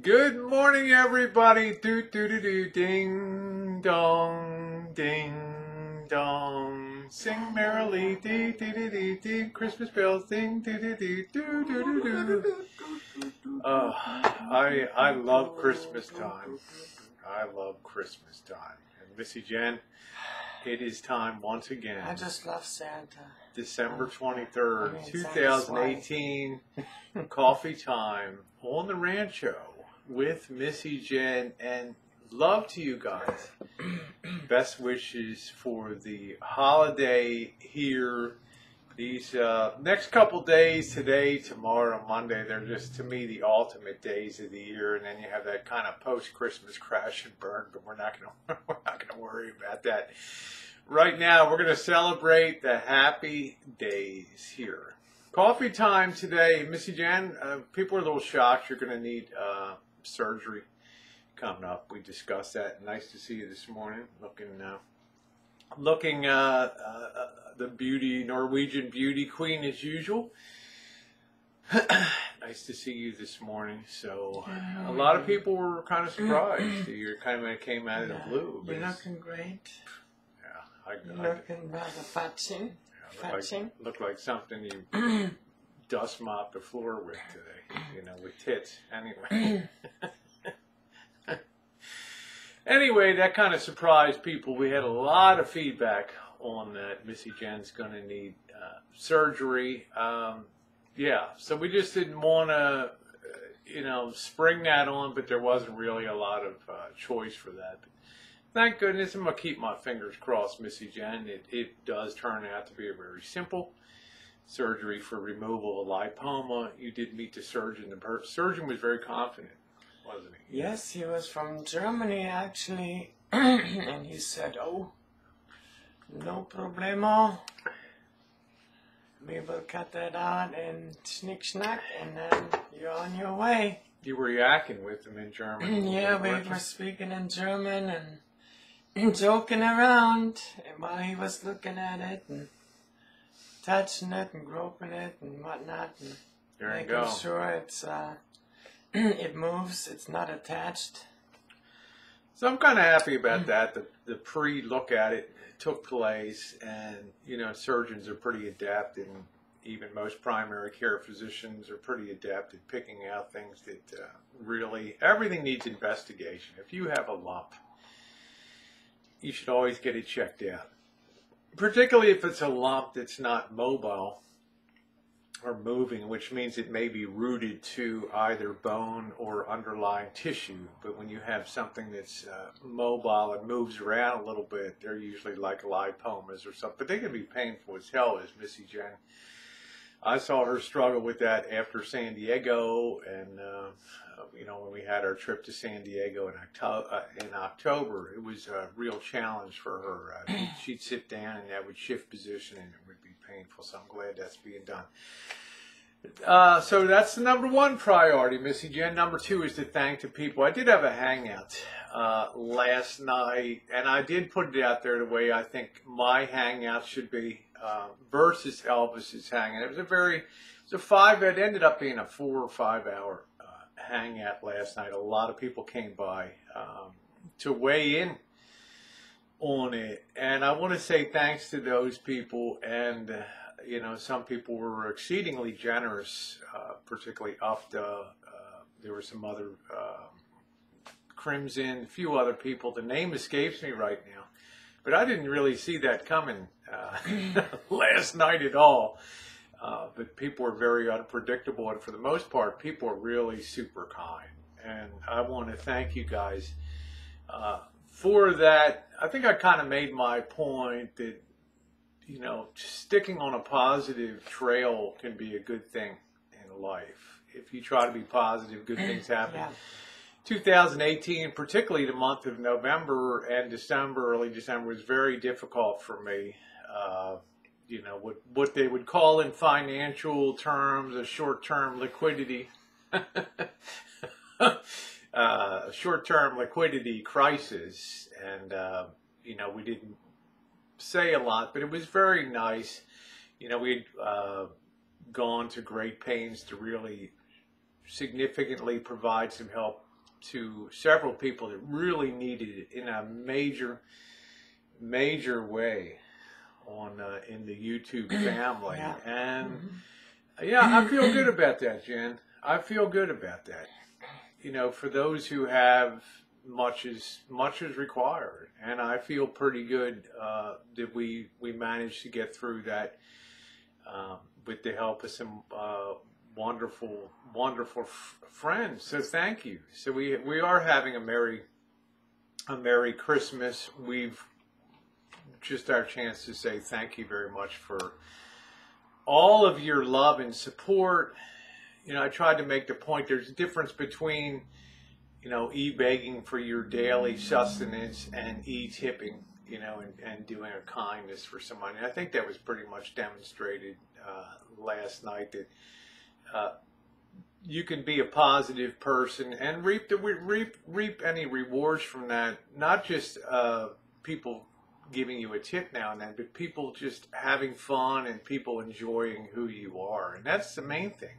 Good morning, everybody. Do do do do, ding dong, ding dong. Sing merrily, dee dee dee dee dee. Christmas bells, ding dee dee dee, do do do do. I love Christmas time. I love Christmas time. And Missy Jenn, it is time once again. I just love Santa. December 23rd, Santa's 2018, coffee time on the Rancho with Missy Jenn, and love to you guys. Best wishes for the holiday here. These next couple days, today, tomorrow, Monday, they're just, to me, the ultimate days of the year. And then you have that kind of post-Christmas crash and burn, but we're not gonna worry about that. Right now, we're going to celebrate the happy days here. Coffee time today. Missy Jenn, people are a little shocked. You're going to need surgery coming up. We discussed that. Nice to see you this morning. Looking the beauty, Norwegian beauty queen as usual. Nice to see you this morning. So a lot of people were kind of surprised. You kind of came out of the blue. You're looking great. You're looking rather fetching. Look like something you dust mop the floor with today, with tits. Anyway. Anyway, that kind of surprised people. We had a lot of feedback on that. Missy Jenn's going to need surgery. So we just didn't want to, spring that on, but there wasn't really a lot of choice for that. Thank goodness. I'm going to keep my fingers crossed, Missy Jenn. It does turn out to be a very simple surgery for removal of lipoma. You did meet the surgeon. The surgeon was very confident, wasn't he? Yes, he was from Germany, actually. And he said, oh, no problemo. We will cut that out and schnick-schnack, and then you're on your way. You were yakking with him in German. Yeah, we were speaking in German and joking around while he was looking at it and touching it and groping it and whatnot, and making sure it's it moves, it's not attached. So I'm kind of happy about that. The pre-look at it took place, and surgeons are pretty adept, and even most primary care physicians are pretty adept at picking out things that really, everything needs investigation. If you have a lump, you should always get it checked out, particularly if it's a lump that's not mobile or moving, which means it may be rooted to either bone or underlying tissue. But when you have something that's mobile and moves around a little bit, they're usually like lipomas or something. But they can be painful as hell, as Missy Jenn. I saw her struggle with that after San Diego, and when we had our trip to San Diego in October, it was a real challenge for her. She'd sit down, and that would shift position, and it would be painful. So I'm glad that's being done. So that's the number one priority, Missy Jenn. Number two is to thank the people. I did have a hangout last night, and I did put it out there the way I think my hangout should be versus Elvis's hangout. It ended up being a 4 or 5 hour hangout last night. A lot of people came by to weigh in on it, and I want to say thanks to those people. And some people were exceedingly generous, particularly Ufta. There were some other Crimson, a few other people. The name escapes me right now, but I didn't really see that coming last night at all. But people were very unpredictable, and for the most part, people are really super kind. And I want to thank you guys for that. I think I kind of made my point that, sticking on a positive trail can be a good thing in life. If you try to be positive, good things happen. Yeah. 2018, particularly the month of November and December, early December, was very difficult for me. What they would call in financial terms a short-term liquidity, short-term liquidity crisis. And, we didn't say a lot, but it was very nice. We'd gone to great pains to really significantly provide some help to several people that really needed it in a major way on in the YouTube family. Yeah. And yeah, I feel good about that, Jen. I feel good about that. You know, for those who have much is required, and I feel pretty good that we managed to get through that with the help of some wonderful friends. So thank you. So we are having a merry Christmas. We've just our chance to say thank you very much for all of your love and support. You know, I tried to make the point, there's a difference between, you know, e-begging for your daily sustenance and e-tipping, you know, and doing a kindness for somebody. And I think that was pretty much demonstrated last night, that you can be a positive person and reap any rewards from that. Not just people giving you a tip now and then, but people just having fun and people enjoying who you are. And that's the main thing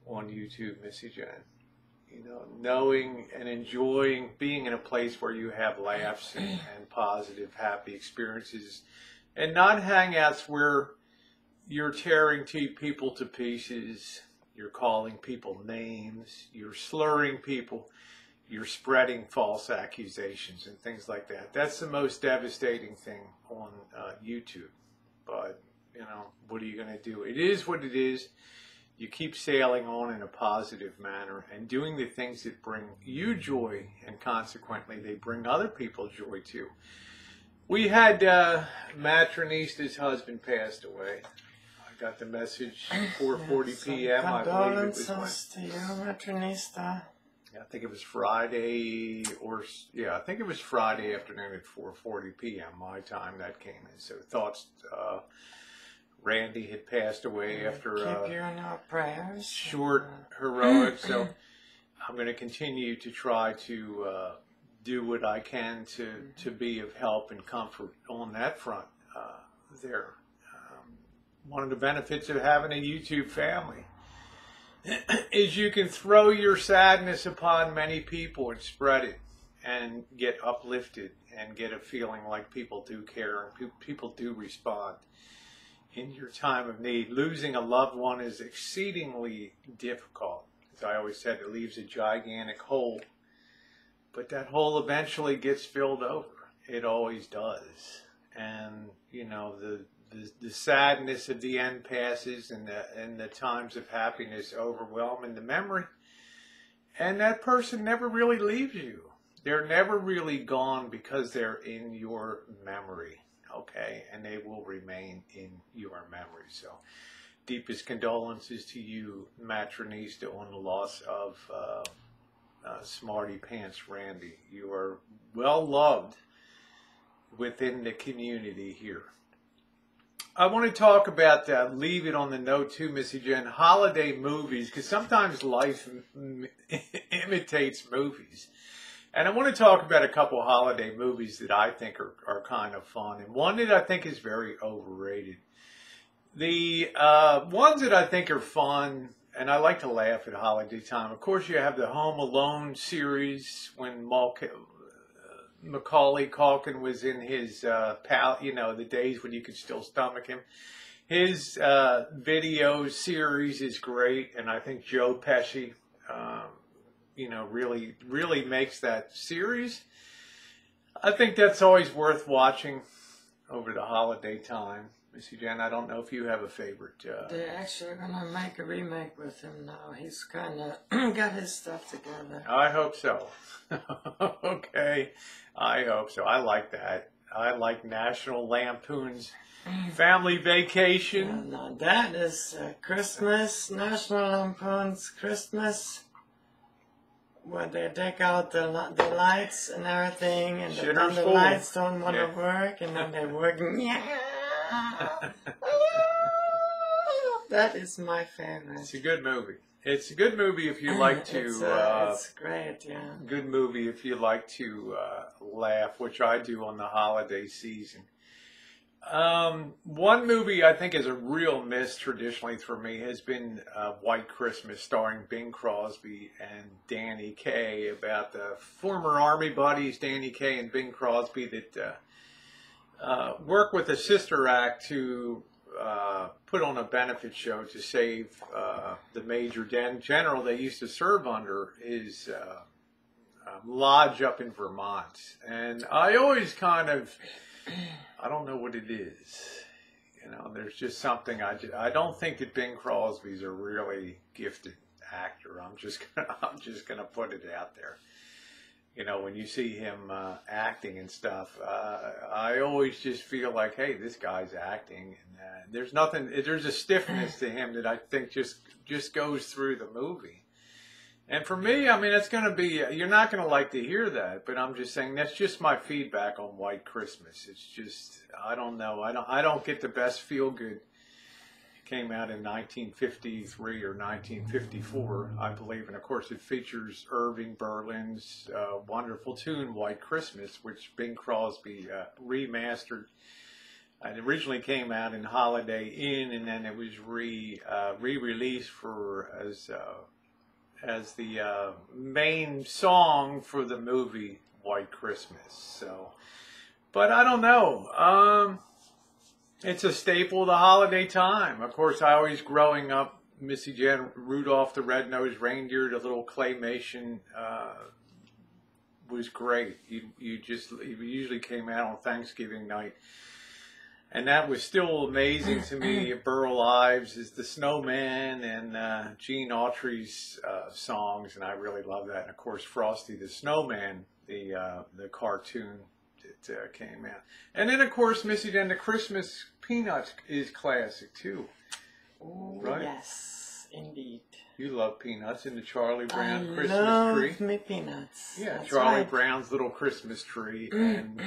on YouTube, Missy Jenn. You know, knowing and enjoying being in a place where you have laughs and positive, happy experiences, and not hangouts where you're tearing people to pieces, you're calling people names, you're slurring people, you're spreading false accusations and things like that. That's the most devastating thing on YouTube. But, you know, what are you going to do? It is what it is. You keep sailing on in a positive manner and doing the things that bring you joy, and consequently they bring other people joy too. We had Matronista's husband passed away. I got the message 4:40 p.m. I believe it was. Condolences to you, Matronista. I think it was Friday, I think it was Friday afternoon at 4:40 p.m. my time that came in. So thoughts. Randy had passed away after keep you in our prayers. Short heroic. So I'm going to continue to try to do what I can to be of help and comfort on that front there. One of the benefits of having a YouTube family is you can throw your sadness upon many people and spread it and get uplifted and get a feeling like people do care and people do respond in your time of need. Losing a loved one is exceedingly difficult. As I always said, it leaves a gigantic hole, but that hole eventually gets filled over. It always does. And, you know, the sadness of the end passes, and the times of happiness overwhelm in the memory. And that person never really leaves you. They're never really gone because they're in your memory. Okay, and they will remain in your memory. So, deepest condolences to you, Matronista, on the loss of Smarty Pants Randy. You are well loved within the community here. I want to talk about, leave it on the note too, Missy Jenn, holiday movies, because sometimes life imitates movies. And I want to talk about a couple holiday movies that I think are kind of fun, and one that I think is very overrated. The ones that I think are fun, and I like to laugh at holiday time, of course you have the Home Alone series when Macaulay Culkin was in his, you know, the days when you could still stomach him. His video series is great, and I think Joe Pesci, you know, really makes that series. I think that's always worth watching over the holiday time. Missy Jenn, I don't know if you have a favorite. They're actually going to make a remake with him now. He's kind of got his stuff together. I hope so. Okay, I hope so. I like that. I like National Lampoon's Family Vacation. No, that is Christmas, National Lampoon's Christmas. Where they take out the lights and everything, and then the lights don't want to work, and then they work. That is my favorite. It's a good movie. It's a good movie if you like to. It's great, yeah. Good movie if you like to laugh, which I do on the holiday season. One movie I think is a real miss traditionally for me has been White Christmas, starring Bing Crosby and Danny Kaye, about the former Army buddies, Danny Kaye and Bing Crosby, that work with a sister act to put on a benefit show to save the Major General they used to serve under his lodge up in Vermont. And I always kind of, I don't know what it is. You know, there's just something, I don't think that Bing Crosby's a really gifted actor. I'm just gonna put it out there. You know, when you see him acting and stuff, I always just feel like, hey, this guy's acting, and there's a stiffness to him that I think just goes through the movie. And for me, I mean, it's going to be, you're not going to like to hear that, but I'm just saying that's just my feedback on White Christmas. It's just, I don't know. I don't get the best feel good. It came out in 1953 or 1954, I believe. And of course, it features Irving Berlin's wonderful tune, White Christmas, which Bing Crosby remastered. It originally came out in Holiday Inn, and then it was re-released as the main song for the movie White Christmas. So, but I don't know. It's a staple of the holiday time. Of course, I always, growing up, Missy Jenn, Rudolph the Red-Nosed Reindeer, the little claymation, was great. It usually came out on Thanksgiving night. And that was still amazing to me. Burl Ives is the Snowman, and Gene Autry's songs, and I really love that. And of course, Frosty the Snowman, the cartoon that came out. And then of course, Missy Jenn, the Christmas Peanuts is classic too. Ooh, right? Yes, indeed. You love Peanuts and the Charlie Brown Christmas tree. I love me Peanuts. Yeah, That's Charlie right. Brown's little Christmas tree, and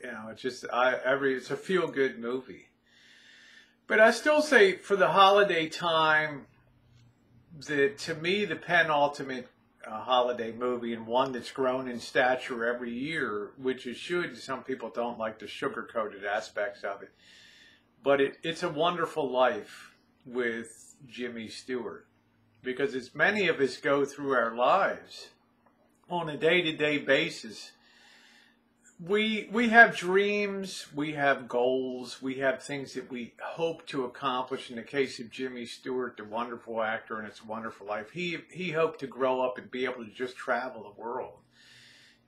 you know, it's just it's a feel-good movie. But I still say for the holiday time, that to me the penultimate holiday movie, and one that's grown in stature every year, which it should. Some people don't like the sugar-coated aspects of it, but it's A Wonderful Life with Jimmy Stewart, because as many of us go through our lives on a day-to-day basis, we have dreams, we have goals, we have things that we hope to accomplish. In the case of Jimmy Stewart, the wonderful actor in It's a Wonderful Life, he hoped to grow up and be able to just travel the world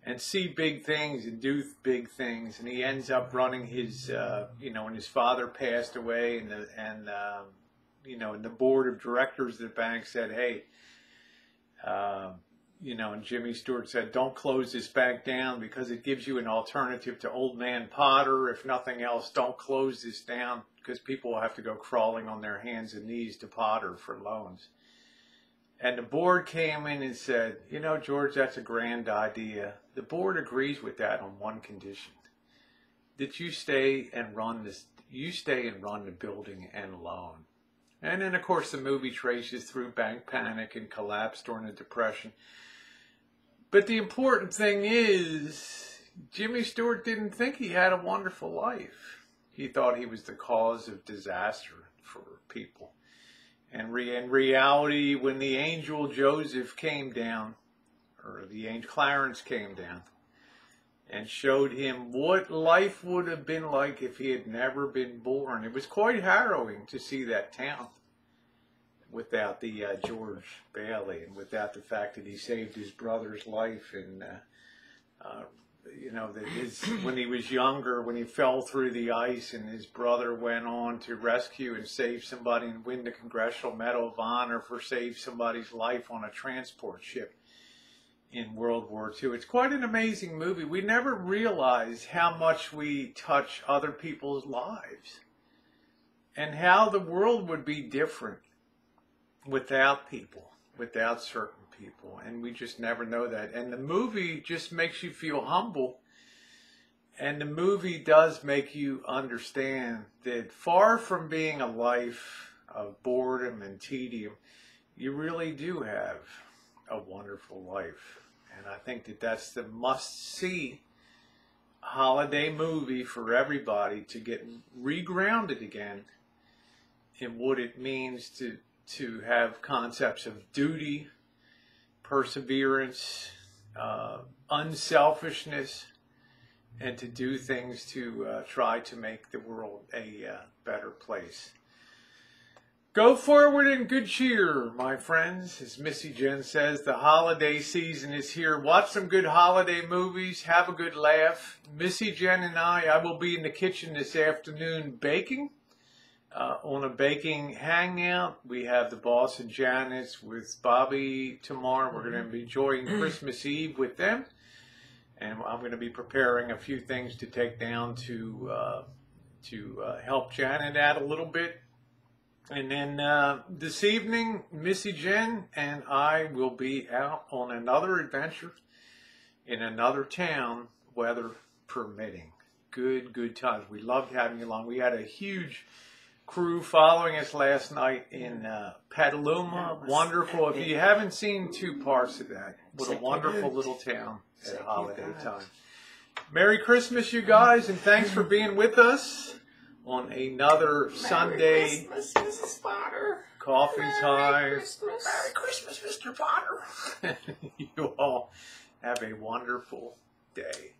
and see big things and do big things. And he ends up running his, when his father passed away, and the board of directors of the bank said, hey, and Jimmy Stewart said, don't close this bank down because it gives you an alternative to Old Man Potter. If nothing else, don't close this down because people will have to go crawling on their hands and knees to Potter for loans. And the board came in and said, George, that's a grand idea. The board agrees with that on one condition, that you stay and run the building and loan. And then, of course, the movie traces through bank panic and collapse during the Depression. But the important thing is, Jimmy Stewart didn't think he had a wonderful life. He thought he was the cause of disaster for people. And in reality, when the angel Joseph came down, or the angel Clarence came down, and showed him what life would have been like if he had never been born, it was quite harrowing to see that town without the George Bailey, and without the fact that he saved his brother's life, and when he was younger, when he fell through the ice, and his brother went on to rescue and save somebody and win the Congressional Medal of Honor for save somebody's life on a transport ship in World War II. It's quite an amazing movie. We never realize how much we touch other people's lives and how the world would be different without people, without certain people, and we just never know that. And the movie just makes you feel humble, and the movie does make you understand that far from being a life of boredom and tedium, you really do have a wonderful life. And I think that that's the must-see holiday movie for everybody to get regrounded again in what it means to have concepts of duty, perseverance, unselfishness, and to do things to try to make the world a better place. Go forward in good cheer, my friends. As Missy Jenn says, the holiday season is here. Watch some good holiday movies. Have a good laugh. Missy Jenn and I will be in the kitchen this afternoon baking. On a baking hangout. We have the Boss and Janice with Bobby tomorrow. We're going to be enjoying Christmas Eve with them. And I'm going to be preparing a few things to take down to help Janet out a little bit. And then this evening, Missy Jenn and I will be out on another adventure in another town, weather permitting. Good times. We loved having you along. We had a huge crew following us last night in Petaluma. Wonderful. If you haven't seen 2 parts of that, what a wonderful little town at holiday time. Merry Christmas, you guys, and thanks for being with us on another Sunday. Merry Christmas, Mrs. Potter. Coffee time. Merry Christmas, Mr. Potter. You all have a wonderful day.